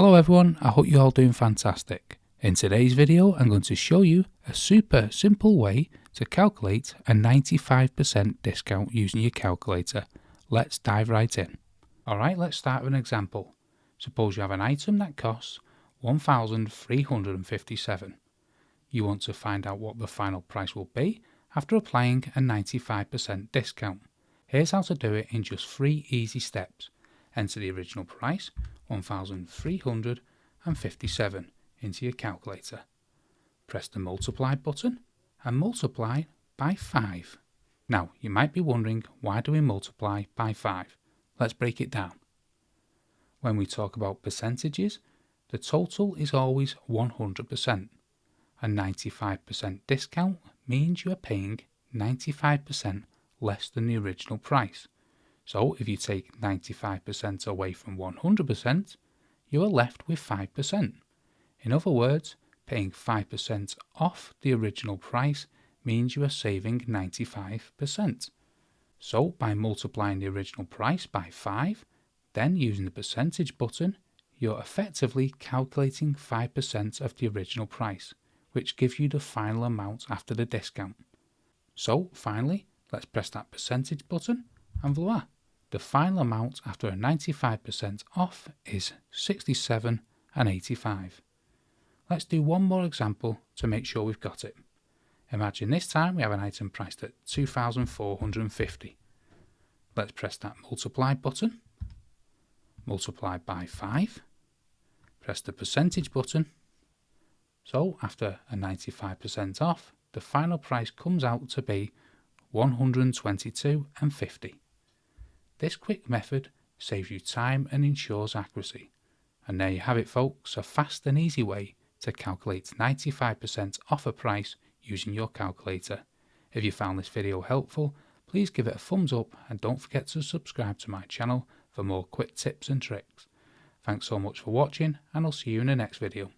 Hello everyone, I hope you're all doing fantastic. In today's video I'm going to show you a super simple way to calculate a 95% discount using your calculator. Let's dive right in. Alright, let's start with an example. Suppose you have an item that costs $1,357. You want to find out what the final price will be after applying a 95% discount. Here's how to do it in just 3 easy steps. Enter the original price, $1,357, into your calculator. Press the multiply button and multiply by 5. Now, you might be wondering, why do we multiply by 5? Let's break it down. When we talk about percentages, the total is always 100%. A 95% discount means you are paying 95% less than the original price. So if you take 95% away from 100%, you are left with 5%. In other words, paying 5% off the original price means you are saving 95%. So by multiplying the original price by 5, then using the percentage button, you're effectively calculating 5% of the original price, which gives you the final amount after the discount. So finally, let's press that percentage button and voila! The final amount after a 95% off is 67.85. Let's do one more example to make sure we've got it. Imagine this time we have an item priced at $2,450. Let's press that multiply button, multiply by 5, press the percentage button. So after a 95% off, the final price comes out to be $122.50. This quick method saves you time and ensures accuracy. And there you have it folks, a fast and easy way to calculate 95% off a price using your calculator. If you found this video helpful, please give it a thumbs up and don't forget to subscribe to my channel for more quick tips and tricks. Thanks so much for watching and I'll see you in the next video.